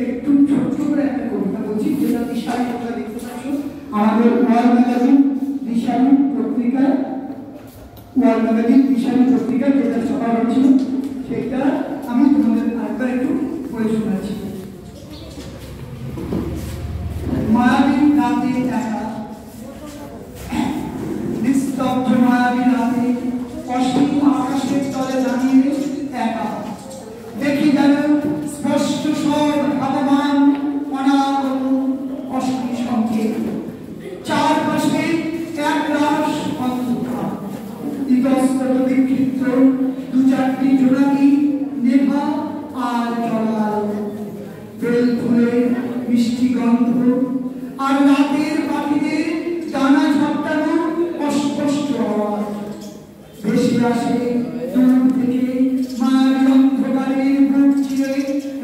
একটু ছোট্ট করে একটা কবিতা বলছি, যেটা দিশারি তোমরা দেখতে পাচ্ছ আমাদের ওয়ার্ল্ড ম্যাগাজিন দিশারি পত্রিকায়, ওয়ার্ল্ড ম্যাগাজিন দিশারি পত্রিকায় যেটা ছাপা হয়েছিল, সেটা আমি তোমাদের আরেকবার একটু পড়ে শোনাচ্ছি। মায়াবী রাতে একা, নিস্তব্ধ মায়াবী রাতে অসীম আকাশের তলে দাঁড়িয়ে একা দেখি যেন স্পষ্ট সব ভাবমান অনাগত অসীম সংকেত, চারপাশে একরাশ অন্ধকার, ইতস্তত বিক্ষিপ্ত দু চারটি জোনাকি নেভা আর জলাল, বেল ফুলের মিষ্টি গন্ধ আর রাতের পাখিদের ডানা ঝাপটানো অস্পষ্ট আওয়াজ ভেসে আসে দূর থেকে। মায়াবী অন্ধকারের বুক চিরে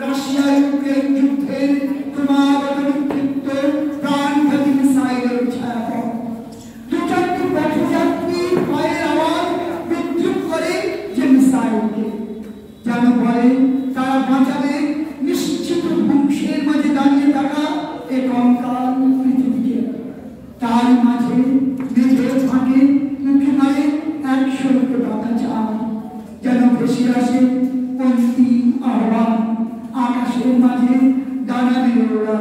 রাশিয়া ইউক্রেন যুদ্ধের ক্রমাগত বিক্ষিপ্ত প্রাণঘাতী মিসাইলের ছায়াপথ, দু চারটি পথযাত্রী পায়ের আওয়াজ বিদ্রুপ করে যে মিসাইলকে, যেন বলে তারা বাঁচাবে নিশ্চিত ধ্বংসের মাঝে দাঁড়িয়ে থাকা এ কঙ্কাল পৃথিবীকে। তার মাঝে মেঘের ফাঁকে মুখে মারে একশোকে বাঁকা চাঁদ, যেন ভেসে আসে অন্তিম আহ্বান, আকাশের মাঝে ডানা দিয়ে ওরা।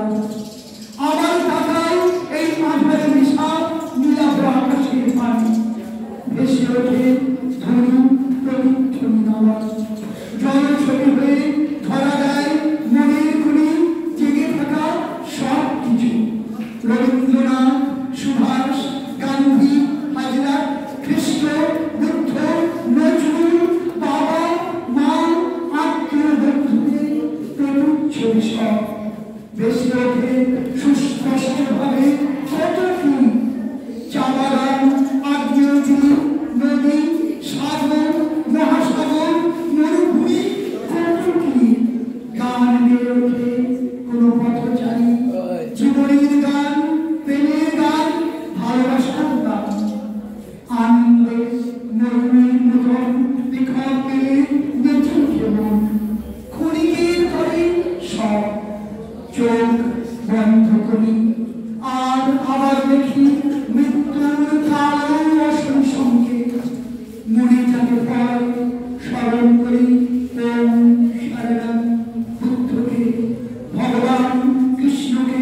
আবার তাকায় এই মাঝারে নিশাদ নীলাভ আকাশের পানি, ভেসে ওঠে ধনু প্রতিধ্বনি আওয়াজ, জলছবি হয়ে ধরা দেয় মনের খুনি জেগে থাকা সব কিছু। রবীন্দ্রনাথ, সুভাষ, গান্ধী, হাজরা, কৃষ্ণ, বুদ্ধ, নজরুল, বাবা, মা, আত্মীয় বন্ধুদের প্রতিচ্ছবি সব ভেসে ওঠে সুস্পষ্টভাবে কত কি। চা বাগান, আগ্নেয়গিরি, নদী, সাগর, মহাসাগর, মরুভূমি, কত কি। গান গেয়ে ওঠে কোনো পথচারী, জীবনের গান, প্রেমের গান, ভালোবাসার গান। আনন্দে মরুভূমির মতন বিক্ষোভ পেয়ে নেচে উঠে মন, ক্ষণিকের পরে সব চোখ বন্ধ করি আর আবার দেখি মৃত্যুর কালো অসীম সংকেত। মনে যাকে পায় স্মরণ করি ওম সারনাথ, বুদ্ধকে, ভগবান কৃষ্ণকে,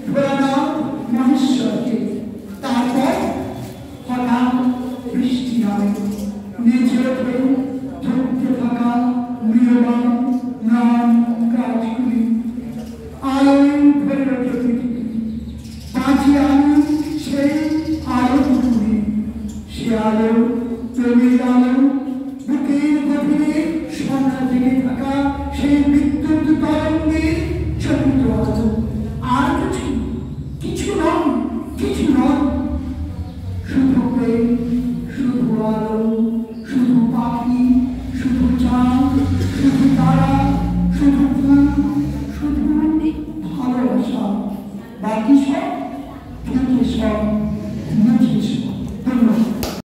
ভোলানাথ মহেশ্বরকে। তারপর হঠাৎ বৃষ্টি হয়, নেচে ওঠে ধরতে থাকা মৃয়মান নাম গাছগুলি, আলোয় ভরে ওঠে পৃথিবী। বাঁচি আমি সেই আলো দুপুরে, সে আলো প্রেমের আলো, বুকের গভীরে সন্ধ্যা জেগে থাকা সেই বিদ্যুৎ তরঙ্গের চকিত আলো।